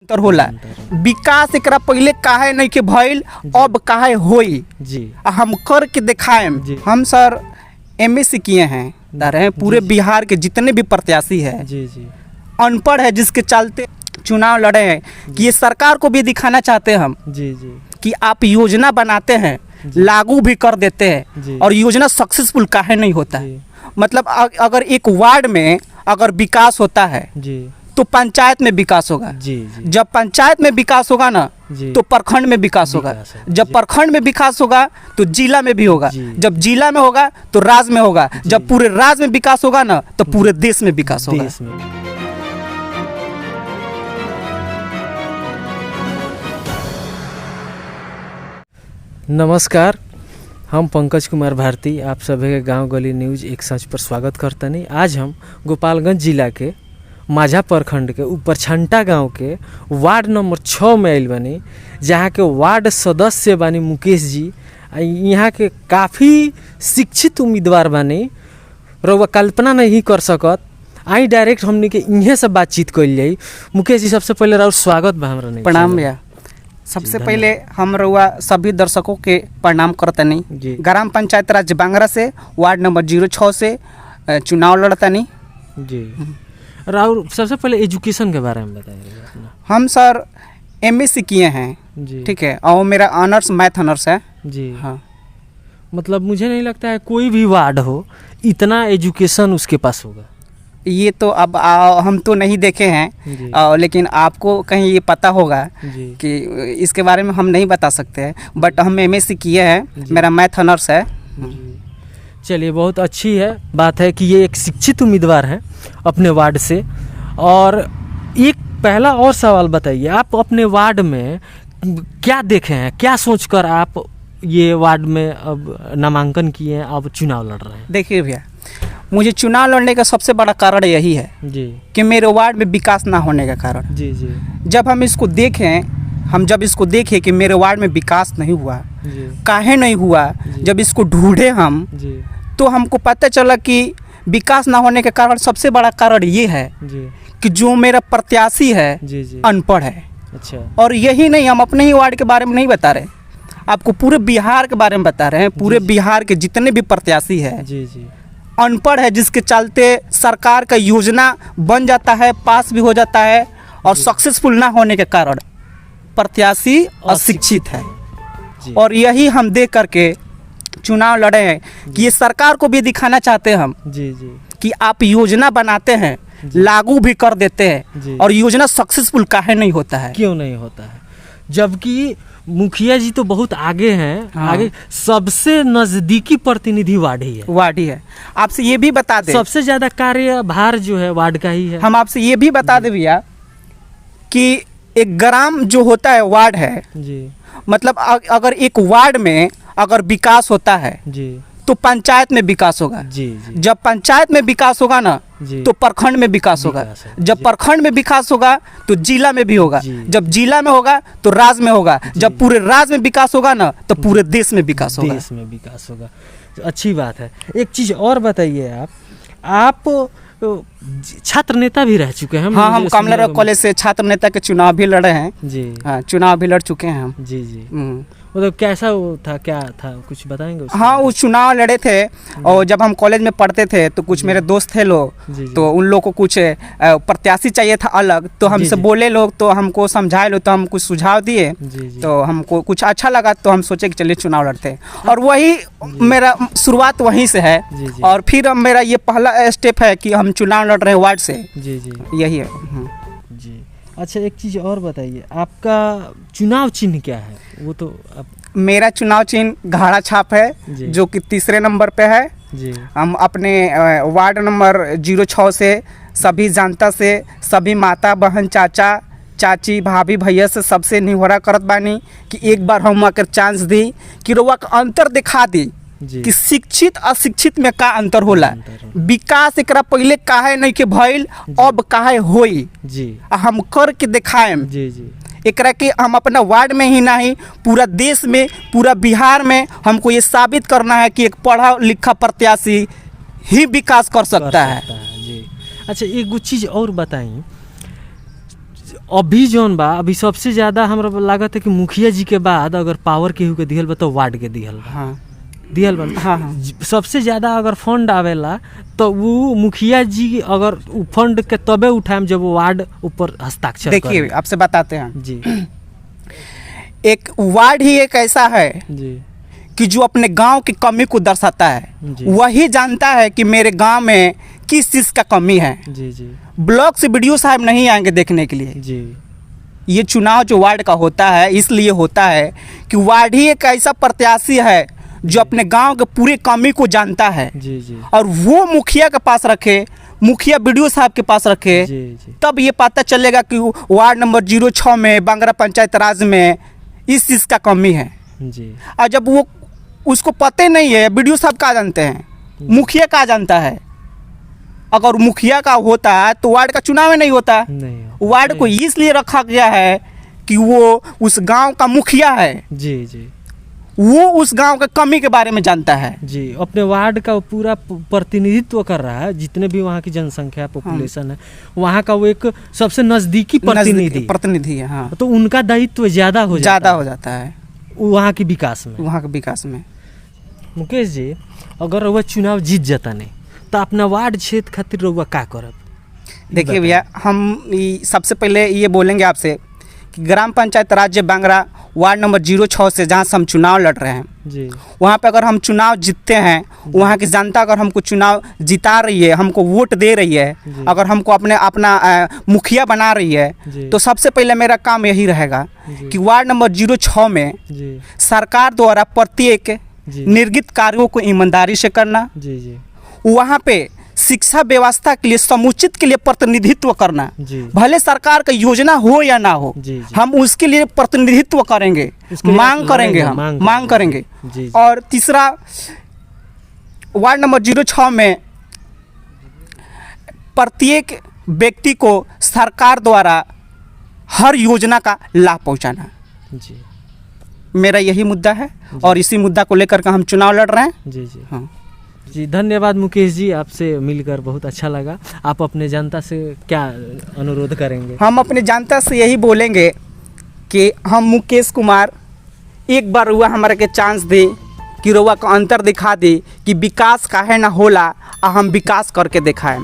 अंतर होला। विकास एकरा पहले काहे नहीं के भइल, अब काहे होई जी। हम कर के दिखाएम। हम सर एमएससी किए हैं, पूरे बिहार के जितने भी प्रत्याशी है जी जी अनपढ़ है, जिसके चलते चुनाव लड़े हैं कि ये सरकार को भी दिखाना चाहते हैं हम जी जी कि आप योजना बनाते हैं, लागू भी कर देते हैं और योजना सक्सेसफुल काहे नहीं होता है। मतलब अगर एक वार्ड में अगर विकास होता है जी तो पंचायत में विकास होगा। जी जी जब पंचायत में विकास होगा ना तो प्रखंड में विकास होगा। जब प्रखंड में विकास होगा तो जिला में भी होगा। जब जिला में होगा तो राज्य में होगा। जब पूरे राज्य में विकास होगा ना तो पूरे देश में विकास होगा। नमस्कार, हम पंकज कुमार भारती आप सभी के गांव गली न्यूज़ एक सच पर स्वागत करते नहीं। आज हम गोपालगंज जिला के माझा प्रखंड के ऊपर छंटा गांव के वार्ड नंबर 6 में आइल बनी, जहाँ के वार्ड सदस्य बानी मुकेश जी। यहाँ के काफ़ी शिक्षित उम्मीदवार बानी, रउआ कल्पना नहीं कर सकत। आई डायरेक्ट हमने के इन्हें से बातचीत कइल जाई। मुकेश जी, सबसे पहले राउर स्वागत बा हमरा। प्रणाम भैया। सबसे पहले हम रउआ सभी दर्शकों के प्रणाम करतनी। ग्राम पंचायत राज बांगरा से वार्ड नंबर 06 से चुनाव लड़तनी जी। राउर सबसे पहले एजुकेशन के बारे में बताइए। हम सर एमएससी किए हैं, ठीक है, और मेरा ऑनर्स मैथ ऑनर्स है जी। हाँ, मतलब मुझे नहीं लगता है कोई भी वार्ड हो इतना एजुकेशन उसके पास होगा। ये तो अब हम तो नहीं देखे हैं, लेकिन आपको कहीं ये पता होगा कि इसके बारे में हम नहीं बता सकते हैं। बट हम एमएससी किए हैं, मेरा मैथ ऑनर्स है। चलिए, बहुत अच्छी है बात है कि ये एक शिक्षित उम्मीदवार हैं अपने वार्ड से। और एक पहला और सवाल बताइए, आप अपने वार्ड में क्या देखे हैं, क्या सोचकर आप ये वार्ड में अब नामांकन किए हैं, अब चुनाव लड़ रहे हैं? देखिए भैया, मुझे चुनाव लड़ने का सबसे बड़ा कारण यही है जी कि मेरे वार्ड में विकास ना होने का कारण। जी जी। जब हम इसको देखें कि मेरे वार्ड में विकास नहीं हुआ, काहे नहीं हुआ, जब इसको ढूंढे हम तो हमको पता चला कि विकास ना होने के कारण सबसे बड़ा कारण ये है कि जो मेरा प्रत्याशी है अनपढ़ है। अच्छा। और यही नहीं, हम अपने ही वार्ड के बारे में नहीं बता रहे, आपको पूरे बिहार के बारे में बता रहे हैं। पूरे बिहार के जितने भी प्रत्याशी है अनपढ़ है, जिसके चलते सरकार का योजना बन जाता है, पास भी हो जाता है, और सक्सेसफुल ना होने के कारण प्रत्याशी अशिक्षित है। और यही हम देख करके चुनाव लड़े हैं कि ये सरकार को भी दिखाना चाहते हैं हम कि आप योजना बनाते हैं, लागू भी कर देते हैं, और योजना सक्सेसफुल काहे नहीं होता है। क्यों नहीं होता है, जबकि मुखिया जी तो बहुत आगे हैं। हाँ। आगे सबसे नजदीकी प्रतिनिधि वार्ड ही है। आपसे ये भी बता दें, सबसे ज्यादा कार्यभार जो है वार्ड का ही है। हम आपसे ये भी बता दें भैया कि एक ग्राम जो होता है वार्ड है जी। मतलब अगर एक वार्ड में अगर विकास होता है तो पंचायत में विकास होगा। जब पंचायत में विकास होगा ना तो प्रखंड में विकास होगा। जब प्रखंड में विकास होगा तो जिला में भी होगा। जब जिला में होगा तो राज्य में होगा। जब पूरे राज्य में विकास होगा ना तो पूरे देश में विकास होगा। अच्छी बात है। एक चीज और बताइए, आप छात्र नेता भी रह चुके हैं। हाँ, हम कमला कॉलेज से छात्र नेता के चुनाव भी लड़े हैं जी। हाँ, चुनाव भी लड़ चुके हैं हम जी जी। मतलब कैसा वो था, क्या था, कुछ बताएंगे? हाँ, वो चुनाव लड़े थे, और जब हम कॉलेज में पढ़ते थे तो कुछ मेरे दोस्त थे लोग, तो उन लोग को कुछ प्रत्याशी चाहिए था अलग, तो हमसे बोले लोग, तो हमको समझाए लोग, तो हम कुछ सुझाव दिए, तो हमको कुछ अच्छा लगा, तो हम सोचे कि चलिए चुनाव लड़ते हैं। और वही मेरा शुरुआत वहीं से है। और फिर मेरा ये पहला स्टेप है कि हम चुनाव लड़ रहे हैं वार्ड से। यही है जी। अच्छा, एक चीज़ और बताइए, आपका चुनाव चिन्ह क्या है? वो तो मेरा चुनाव चिन्ह घाड़ा छाप है, जो कि 3रे नंबर पे है जी। हम अपने वार्ड नंबर 06 से सभी जनता से, सभी माता बहन, चाचा चाची, भाभी भैया से सबसे निहोरा करत बानी कि एक बार हम आकर चांस दी कि रउआ का अंतर दिखा दी कि शिक्षित अशिक्षित में का अंतर होला। विकास एकरा पहले काहे नहीं के भइल, अब काहे होई हम कर के दिखाएम। एकरा के हम अपना वार्ड में ही नहीं, पूरा देश में, पूरा बिहार में हमको ये साबित करना है कि एक पढ़ा लिखा प्रत्याशी ही विकास कर सकता है। जी। अच्छा, एक चीज़ और बताइए, अभी जौन बा अभी सबसे ज्यादा हमरा लागत है कि मुखिया जी के बाद अगर पावर केहू के दिहल बा तो वार्ड के दिहल बा। हाँ दिहल बा। हाँ हाँ सबसे ज्यादा अगर फंड आवेला तो वो मुखिया जी अगर उ फंड के तबे उठाएम जब वो वार्ड ऊपर हस्ताक्षर देखिए करें। आपसे बताते हैं, जी एक वार्ड ही एक ऐसा है जी कि जो अपने गांव की कमी को दर्शाता है, जी। वही जानता है कि मेरे गांव में किस चीज़ का कमी है। जी जी ब्लॉक से बीडीओ साहब नहीं आएंगे देखने के लिए। जी ये चुनाव जो वार्ड का होता है इसलिए होता है कि वार्ड ही एक ऐसा प्रत्याशी है जो अपने गांव के पूरे कमी को जानता है जी जी और वो मुखिया के पास रखे, मुखिया बीडीओ साहब के पास रखे, जी जी तब ये पता चलेगा कि वार्ड नंबर 06 में बांगरा पंचायत राज में इस चीज़ का कमी है। जी और जब वो उसको पता नहीं है, बीडीओ साहब कहाँ जानते हैं, मुखिया कहाँ जानता है। अगर मुखिया का होता है तो वार्ड का चुनाव नहीं होता। नहीं वार्ड को इसलिए रखा गया है कि वो उस गांव का मुखिया है, जी जी वो उस गांव के कमी के बारे में जानता है। जी अपने वार्ड का पूरा प्रतिनिधित्व कर रहा है, जितने भी वहाँ की जनसंख्या पॉपुलेशन है वहाँ का वो एक सबसे नजदीकी प्रतिनिधि है। हाँ, तो उनका दायित्व ज्यादा हो जाता है वहाँ के विकास में। वहाँ के विकास में। मुकेश जी अगर वह चुनाव जीत जाता नहीं तो अपना वार्ड क्षेत्र खातिर रउआ का करब? देखिए भैया, हम सबसे पहले ये बोलेंगे आपसे कि ग्राम पंचायत राज्य बांगरा वार्ड नंबर 06 से जहाँ से हम चुनाव लड़ रहे हैं जी, वहाँ पे अगर हम चुनाव जीतते हैं, वहाँ की जनता अगर हमको चुनाव जिता रही है, हमको वोट दे रही है, अगर हमको अपना मुखिया बना रही है, तो सबसे पहले मेरा काम यही रहेगा कि वार्ड नंबर 06 में सरकार द्वारा प्रत्येक निर्गत कार्यों को ईमानदारी से करना, वहाँ पे शिक्षा व्यवस्था के लिए समुचित के लिए प्रतिनिधित्व करना। भले सरकार का योजना हो या ना हो, हम उसके लिए प्रतिनिधित्व करेंगे, मांग करेंगे, हम मांग करेंगे। और तीसरा, वार्ड नंबर 06 में प्रत्येक व्यक्ति को सरकार द्वारा हर योजना का लाभ पहुंचाना। मेरा यही मुद्दा है और इसी मुद्दा को लेकर के हम चुनाव लड़ रहे हैं। जी जी हाँ जी, धन्यवाद मुकेश जी, आपसे मिलकर बहुत अच्छा लगा। आप अपने जनता से क्या अनुरोध करेंगे? हम अपने जनता से यही बोलेंगे कि हम मुकेश कुमार एक बार रुआ हमारे के चांस दे कि रुआ का अंतर दिखा दे कि विकास काहे ना होला, हम विकास करके दिखाएं।